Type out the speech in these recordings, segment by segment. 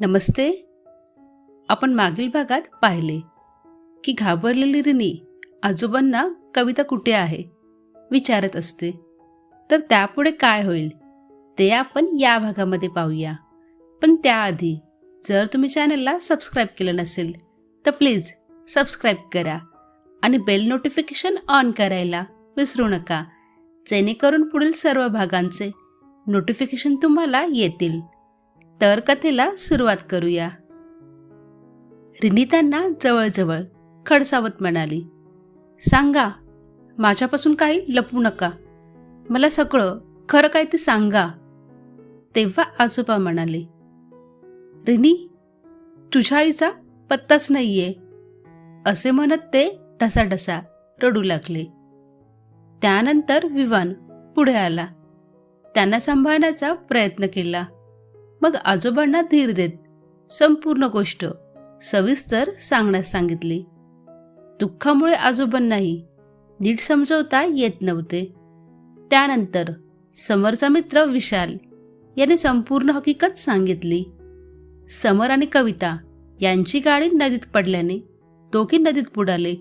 नमस्ते. आपण मागील भागात पाहिले की घाबरलेली रिनी आजोबांना कविता कुठे आहे विचारत असते. तर त्यापुढे काय होईल ते आपण या भागामध्ये पाहूया. पण त्याआधी जर तुम्ही चॅनलला सबस्क्राईब केलं नसेल तर प्लीज सबस्क्राईब करा आणि बेल नोटिफिकेशन ऑन करायला विसरू नका, जेणेकरून पुढील सर्व भागांचे नोटिफिकेशन तुम्हाला येतील. तर कथेला सुरुवात करूया. रिनी त्यांना जवळजवळ खडसावत म्हणाली, सांगा, माझ्यापासून काही लपवू नका, मला सगळं खरं काय ते सांगा. तेव्हा आजोबा म्हणाले, रिनी, तुझ्या आईचा पत्ताच नाहीये. असे म्हणत ते ढसाढसा रडू लागले. त्यानंतर विवान पुढे आला. त्यांना सांभाळण्याचा प्रयत्न केला. मग आजोबांना धीर देत संपूर्ण गोष्ट सविस्तर सांगण्यास सांगितली. दुःखामुळे आजोबांनाही नीट समजवता येत नव्हते. त्यानंतर समरचा मित्र विशाल याने संपूर्ण हकीकत सांगितली. समर आणि कविता यांची गाडी नदीत पडल्याने दोघे नदीत बुडाले.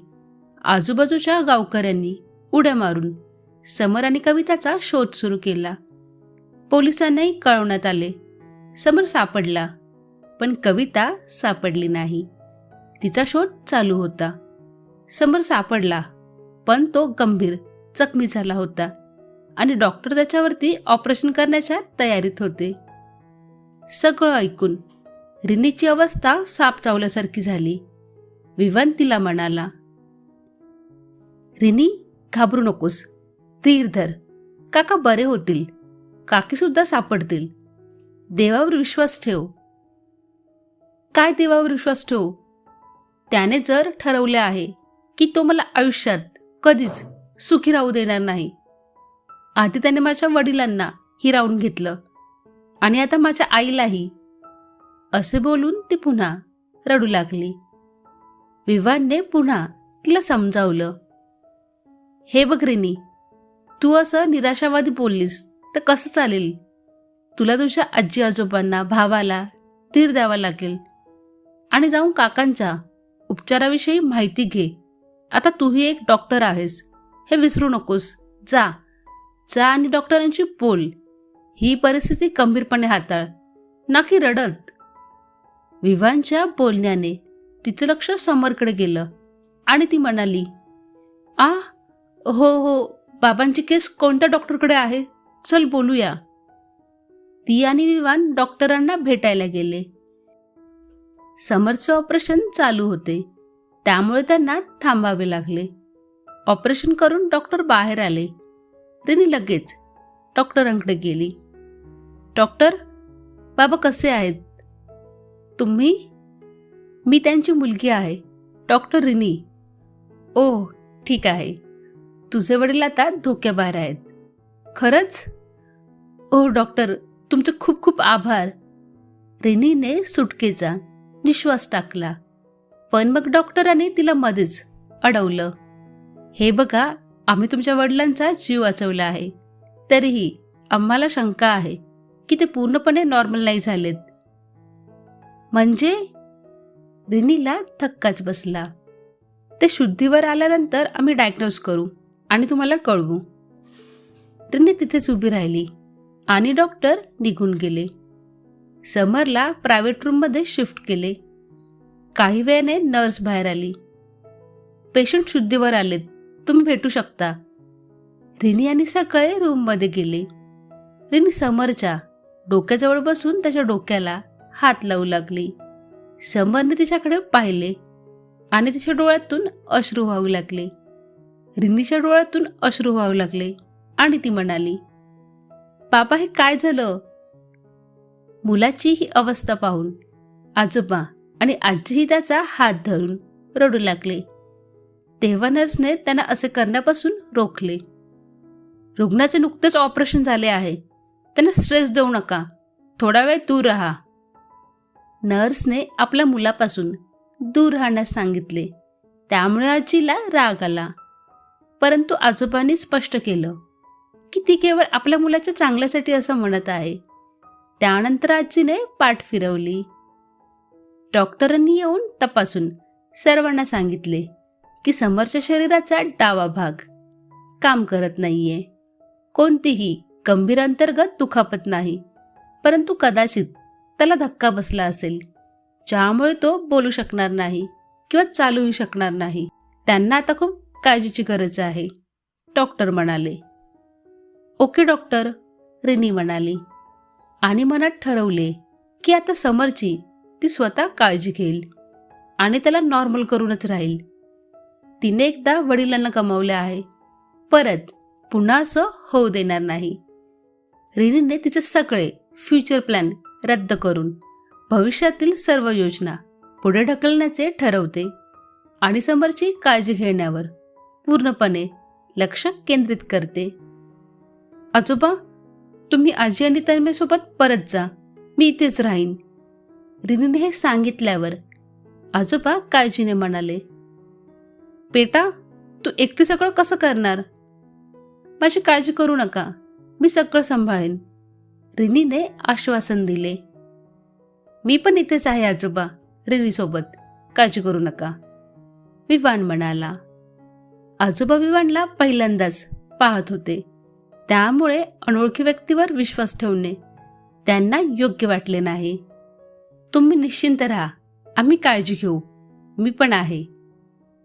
आजूबाजूच्या गावकऱ्यांनी उड्या मारून समर आणि कविताचा शोध सुरू केला. पोलिसांनाही कळवण्यात आले. समर सापडला, पण कविता सापडली नाही. तिचा शोध चालू होता. समर सापडला, पण तो गंभीर जखमी झाला होता आणि डॉक्टर त्याच्यावरती ऑपरेशन करण्याच्या तयारीत होते. सगळं ऐकून रिनीची अवस्था साप चावल्यासारखी झाली. विवान तिला म्हणाला, रिनी, घाबरू नकोस, धीर धर, काका बरे होतील, काकी सुद्धा सापडतील. देवावर विश्वास ठेव. काय देवावर विश्वास ठेवू? त्याने जर ठरवले आहे की तो मला आयुष्यात कधीच सुखी राहू देणार नाही. आधी त्याने माझ्या वडिलांना हिरावून घेतलं आणि आता माझ्या आईलाही. असे बोलून ती पुन्हा रडू लागली. विवानने पुन्हा तिला समजावलं, हे बघ रिनी, तू असं निराशावादी बोललीस तर कसं चालेल? तुला तुझ्या आजी आजोबांना, भावाला धीर द्यावा लागेल आणि जाऊन काकांच्या उपचाराविषयी माहिती घे. आता तूही एक डॉक्टर आहेस, हे विसरू नकोस. जा जा आणि डॉक्टरांशी बोल. ही परिस्थिती गंभीरपणे हाताळ, ना की रडत. विवानच्या बोलण्याने तिचं लक्ष समरकडे गेलं आणि ती म्हणाली, हो, बाबांची केस कोणत्या डॉक्टरकडे आहे? चल बोलूया. ती आणि विवान डॉक्टरांना भेटायला गेले. समरचे ऑपरेशन चालू होते, त्यामुळे त्यांना थांबावे लागले. ऑपरेशन करून डॉक्टर बाहेर आले. रिनी लगेच डॉक्टरांकडे गेली. डॉक्टर, बाबा कसे आहेत? तुम्ही? मी त्यांची मुलगी आहे, डॉक्टर रिनी. ओह, ठीक आहे. तुझे वडील आता धोक्याबाहेर आहेत. खरंच? ओह डॉक्टर, तुमचे खूप खूप आभार. रिनीने सुटकेचा निश्वास टाकला. पण मग डॉक्टरांनी तिला मध्येच अडवलं. हे बघा, आम्ही तुमच्या वडिलांचा जीव वाचवला आहे, तरीही आम्हाला शंका आहे की ते पूर्णपणे नॉर्मल नाही झालेत. म्हणजे? रिनीला धक्काच बसला. ते शुद्धीवर आल्यानंतर आम्ही डायग्नोज करू आणि तुम्हाला कळवू. रिनी तिथेच उभी राहिली आणि डॉक्टर निघून गेले. समरला प्रायव्हेट रूममध्ये शिफ्ट केले. काही वेळाने नर्स बाहेर आली. पेशंट शुद्धीवर आलेत, तुम्ही भेटू शकता. रिनी आणि सगळे रूममध्ये गेले. रिनी समरच्या डोक्याजवळ बसून त्याच्या डोक्याला हात लावू लागली. समरने तिच्याकडे पाहिले आणि तिच्या डोळ्यातून अश्रू वाहू लागले. रिनीच्या डोळ्यातून अश्रू वाहू लागले आणि ती म्हणाली, बाबा, हे काय झालं? मुलाची ही अवस्था पाहून आजोबा आणि आजीही त्याचा हात धरून रडू लागले. तेव्हा नर्सने त्यांना असे करण्यापासून रोखले. रुग्णाचे नुकतेच ऑपरेशन झाले आहे, त्यांना स्ट्रेस देऊ नका, थोडा वेळ दूर राहा. नर्सने आपल्या मुलापासून दूर राहण्यास सांगितले. त्यामुळे आजीला राग आला. परंतु आजोबांनी स्पष्ट केलं की ती केवळ आपल्या मुलाच्या चांगल्यासाठी असं म्हणत आहे. त्यानंतर आजीने पाठ फिरवली डॉक्टरांनी येऊन तपासून सर्वांना सांगितले की समरच्या शरीराचा डावा भाग काम करत नाहीये. कोणतीही गंभीर अंतर्गत दुखापत नाही, परंतु कदाचित त्याला धक्का बसला असेल, ज्यामुळे तो बोलू शकणार नाही किंवा चालूही शकणार नाही. त्यांना आता खूप काळजीची गरज आहे, डॉक्टर म्हणाले. ओके डॉक्टर, रिनी म्हणाली आणि मनात ठरवले की आता समरची ती स्वतः काळजी घेईल आणि त्याला नॉर्मल करूनच राहील. तिने एकदा वडिलांना गमावले आहे, परत पुन्हा असं होऊ देणार नाही. रिनीने तिचे सगळे फ्युचर प्लॅन रद्द करून भविष्यातील सर्व योजना पुढे ढकलण्याचे ठरवते आणि समरची काळजी घेण्यावर पूर्णपणे लक्ष केंद्रित करते. आजोबा, तुम्ही आजी आणि तन्मयसोबत परत जा, मी इथेच राहीन. रिनीने हे सांगितल्यावर आजोबा काळजीने म्हणाले, बेटा, तू एकटी सगळं कसं करणार? माझी काळजी करू नका, मी सगळं सांभाळेन. रिनीने आश्वासन दिले. मी पण इथेच आहे आजोबा, रिनीसोबत, काळजी करू नका, विवान म्हणाला. आजोबा विवानला पहिल्यांदाच पाहत होते, त्यामुळे अनोळखी व्यक्तीवर विश्वास ठेवणे त्यांना योग्य वाटले नाही. तुम्ही निश्चिंत राहा, आम्ही काळजी घेऊ, मी पण आहे,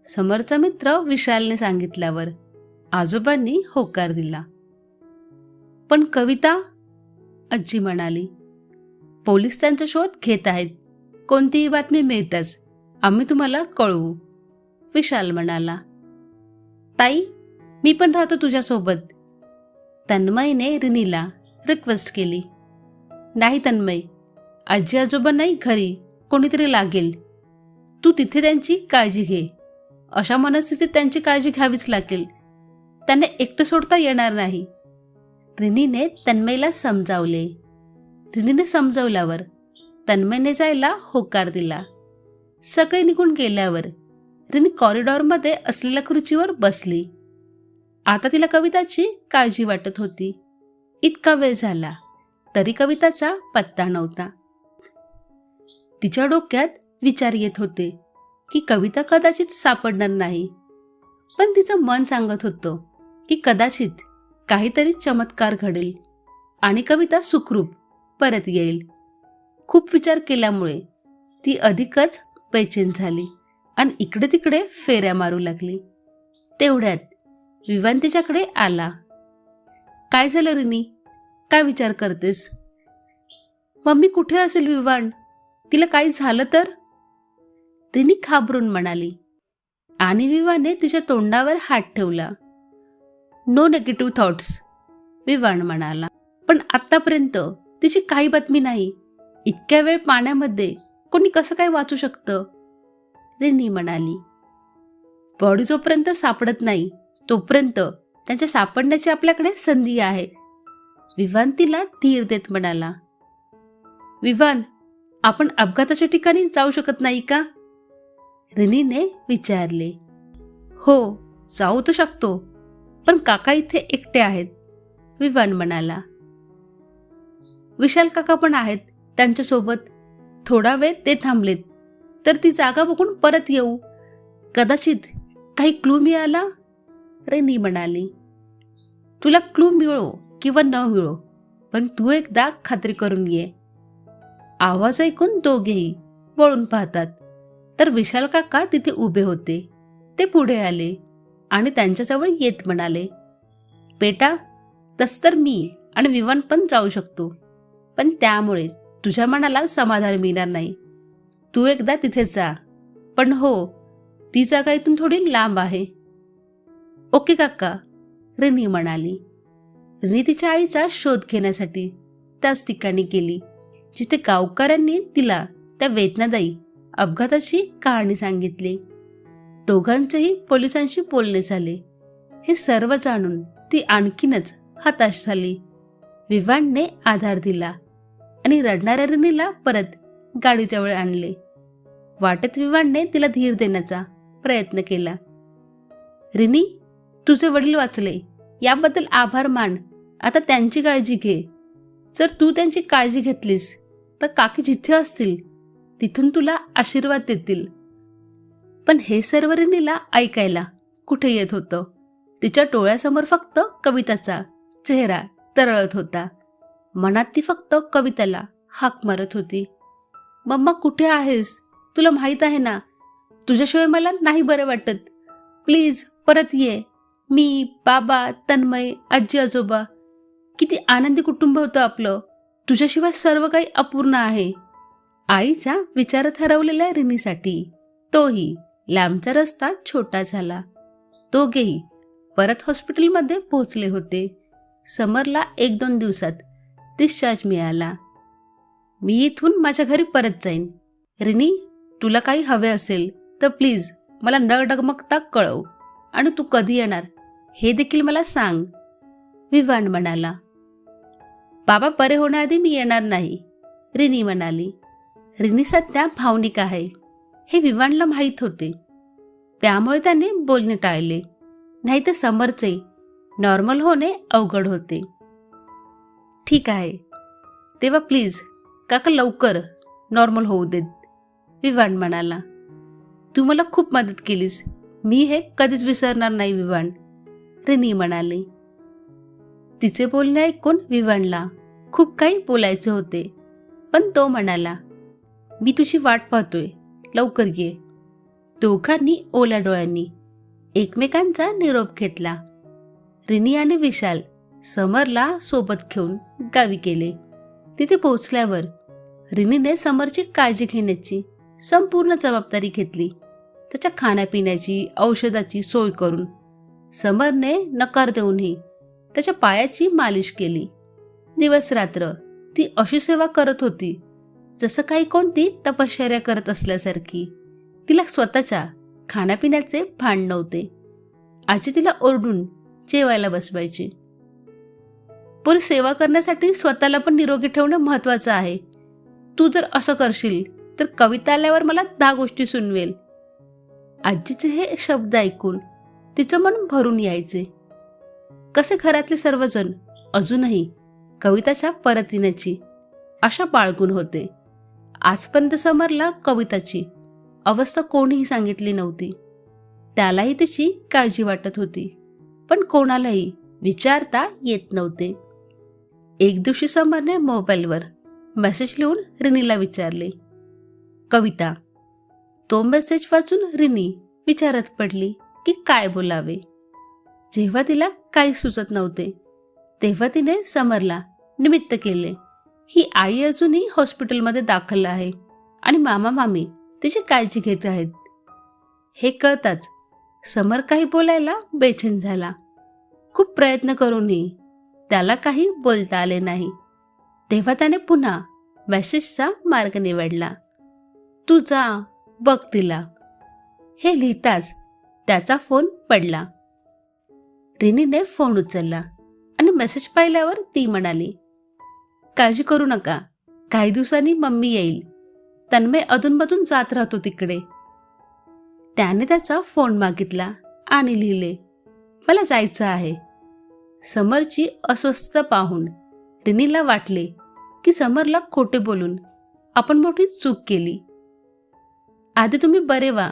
समरचा मित्र विशालने सांगितल्यावर आजोबांनी होकार दिला. पण कविता, आजी म्हणाली, पोलीस त्यांचा शोध घेत आहेत, कोणतीही बातमी मिळताच आम्ही तुम्हाला कळवू, विशाल म्हणाला. ताई, मी पण राहतो तुझ्यासोबत, तन्मयने रिनीला रिक्वेस्ट केली. नाही तन्मय, आजी आजोबांनाही घरी कोणीतरी लागेल, तू तिथे त्यांची काळजी घे. अशा मनस्थितीत त्यांची काळजी घ्यावीच लागेल, त्यांना एकटं सोडता येणार नाही. रिनीने तन्मयला समजावले. रिनीने समजावल्यावर तन्मयने जायला होकार दिला. सगळे निघून गेल्यावर रिनी कॉरिडॉरमध्ये असलेल्या खुर्चीवर बसली. आता तिला कविताची काळजी वाटत होती. इतका वेळ झाला तरी कविताचा पत्ता नव्हता. तिच्या डोक्यात विचार येत होते की कविता कदाचित सापडणार नाही, पण तिचं मन सांगत होतं की कदाचित काहीतरी चमत्कार घडेल आणि कविता सुखरूप परत येईल. खूप विचार केल्यामुळे ती अधिकच बेचैन झाली आणि इकडे तिकडे फेऱ्या मारू लागली. तेवढ्यात विवान तिच्याकडे आला. काय झालं रिनी, काय विचार करतेस? मम्मी कुठे असेल विवान, तिला काही झालं तर? रिनी घाबरून म्हणाली आणि विवाने तिच्या तोंडावर हात ठेवला. नो नेगेटिव्ह थॉट्स, विवान म्हणाला. पण आतापर्यंत तिची काही बातमी नाही. इतक्या वेळ पाण्यामध्ये कोणी कसं काय वाचू शकतं? रिनी म्हणाली. बॉडी जोपर्यंत सापडत नाही तोपर्यंत त्यांच्या सापडण्याची आपल्याकडे संधी आहे, विवान तिला धीर देत म्हणाला. विवान, आपण अपघाताच्या ठिकाणी जाऊ शकत नाही का? रिनीने विचारले. हो, जाऊ तर शकतो, पण काका इथे एकटे आहेत, विवान म्हणाला. विशाल काका पण आहेत त्यांच्यासोबत. थोडा वेळ ते थांबलेत तर ती जागा बघून परत येऊ, कदाचित काही क्लू मिळाला, रिनी म्हणाली. तुला क्लू मिळो किंवा न मिळो, पण तू एकदा खात्री करून ये. आवाज ऐकून दोघेही वळून पाहतात तर विशाल काका तिथे उभे होते. ते पुढे आले आणि त्यांच्याजवळ येत म्हणाले, बेटा, तस तर मी आणि विवान पण जाऊ शकतो, पण त्यामुळे तुझ्या मनाला समाधान मिळणार नाही. तू एकदा तिथे जा, पण हो, ती जागा इथून थोडी लांब आहे. ओके काका, रिनी म्हणाली. रिनी तिच्या आईचा शोध घेण्यासाठी त्याच ठिकाणी गेली जिथे गावकऱ्यांनी तिला त्या वेदनादायी अपघाताची कहाणी सांगितली. दोघांचेही पोलिसांशी बोलणे झाले. हे सर्व जाणून ती आणखीनच हताश झाली. विवानने आधार दिला आणि रडणाऱ्या रिनीला परत गाडीजवळ आणले. वाटेत विवानने तिला धीर देण्याचा प्रयत्न केला. रिनी, तुझे वडील वाचले याबद्दल आभार मान. आता त्यांची काळजी घे. जर तू त्यांची काळजी घेतलीस तर काकी जिथे असतील तिथून तुला आशीर्वाद देतील. पण हे सर्व रिनीला ऐकायला कुठे येत होतं. तिच्या डोळ्यासमोर फक्त कविताचा चेहरा तरळत होता. मनात ती फक्त कविताला हाक मारत होती. मम्मा कुठे आहेस? तुला माहीत आहे ना, तुझ्याशिवाय मला नाही बरं वाटत. प्लीज परत ये. मी, बाबा, तन्मय, आजी आजोबा, किती आनंदी कुटुंब होतं आपलं. तुझ्याशिवाय सर्व काही अपूर्ण आहे. आईच्या विचारात हरवलेल्या रिनीसाठी तोही लांबचा रस्ता छोटा झाला. दोघेही परत हॉस्पिटलमध्ये पोहोचले होते. समरला 1-2 दिवसात डिस्चार्ज मिळाला. मी इथून माझ्या घरी परत जाईन. रिनी, तुला काही हवे असेल तर प्लीज मला न डगमगता कळव. आणि तू कधी येणार हे देखील मला सांग, विवान म्हणाला. बाबा बरे होण्याआधी मी येणार नाही, रिनी म्हणाली. रिनी सध्या भावनिक आहे हे विवानला माहीत होते. त्यामुळे त्याने बोलणे टाळले. नाही तर समरचे नॉर्मल होणे अवघड होते. ठीक आहे, तेव्हा प्लीज काका लवकर नॉर्मल होऊ देत, विवान म्हणाला. तू मला खूप मदत केलीस, मी हे कधीच विसरणार नाही विवान, रिनी म्हणाली. तिचे बोलणे ऐकून विवानला खूप काही बोलायचे होते. पण तो म्हणाला, मी तुझी वाट पाहतोय, लवकर ये. दोघांनी ओल्या डोळ्यांनी एकमेकांचा निरोप घेतला. रिनी आणि विशाल समरला सोबत घेऊन गावी गेले. तिथे पोहोचल्यावर रिनीने समरची काळजी घेण्याची संपूर्ण जबाबदारी घेतली. त्याच्या खाण्यापिण्याची, औषधाची सोय करून समरने नकार देऊनही त्याच्या पायाची मालिश केली. दिवस रात्र ती अशी सेवा करत होती जसं काही कोणती तपश्चर्या करत असल्यासारखी. तिला स्वतःच्या खाण्यापिण्याचे भान नव्हते. आजी तिला ओरडून जेवायला बसवायची. पुरी सेवा करण्यासाठी स्वतःला पण निरोगी ठेवणं महत्वाचं आहे. तू जर असं करशील तर कविता आल्यावर मला 10 गोष्टी सुनवेल. आजीचे हे शब्द ऐकून तिचं मन भरून यायचे. कसे घरातले सर्वजण अजूनही कविताच्या परत येण्याची आशा बाळगून होते. आजपर्यंत समरला कविताची अवस्था कोणीही सांगितली नव्हती. त्यालाही तिची काळजी वाटत होती, पण कोणालाही विचारता येत नव्हते. एक दिवशी समरने मोबाईलवर मेसेज लिहून रिनीला विचारले, कविता. तो मेसेज वाचून रिनी विचारत पडली की काय बोलावे. जेव्हा तिला काही सुचत नव्हते तेव्हा तिने समरला निमित्त केले. ही आई अजूनही हॉस्पिटलमध्ये दाखल आहे आणि मामा मामी तिची काळजी घेत आहेत. हे कळताच समर काही बोलायला बेचैन झाला. खूप प्रयत्न करूनही त्याला काही बोलता आले नाही. तेव्हा त्याने पुन्हा मेसेजचा मार्ग निवडला. तू जा बघ तिला. हे लिहिताच त्याचा फोन पडला. रिनीने फोन उचलला आणि मेसेज पाहिल्यावर ती म्हणाली, काळजी करू नका, काही दिवसांनी मम्मी येईल. तन्मय अधूनमधून जात राहतो तिकडे. त्याने त्याचा फोन मागितला आणि लिहिले, मला जायचं आहे. समरची अस्वस्थता पाहून रिनीला वाटले की समरला खोटे बोलून आपण मोठी चूक केली. आधी तुम्ही बरे व्हा,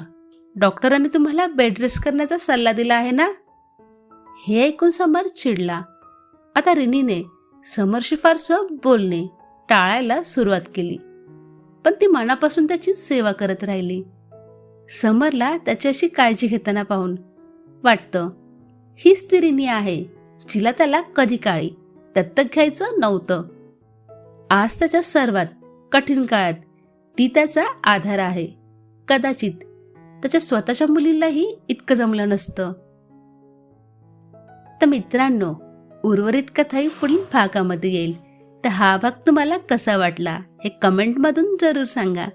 डॉक्टरांनी तुम्हाला बेड रेस्ट करण्याचा सल्ला दिला आहे ना. हे ऐकून समर चिडला. आता रिनीने समरशी फारसं बोलणे टाळायला सुरुवात केली, पण ती मनापासून त्याची सेवा करत राहिली. समरला त्याच्याशी काळजी घेताना पाहून वाटतं, हीच ती रिनी आहे जिला त्याला कधी काळी दत्तक घ्यायचं नव्हतं. आज त्याच्या सर्वात कठीण काळात ती त्याचा आधार आहे. कदाचित त्याच्या स्वतःच्या मुलीलाही इतकं जमलं नसतं. तर मित्रांनो, उर्वरित कथाही पुढील भागामध्ये येईल. तर हा भाग तुम्हाला कसा वाटला हे कमेंटमधून जरूर सांगा.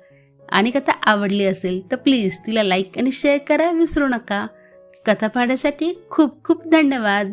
आणि कथा आवडली असेल तर प्लीज तिला लाईक आणि शेअर करा विसरू नका. कथा पाहण्यासाठी खूप खूप धन्यवाद.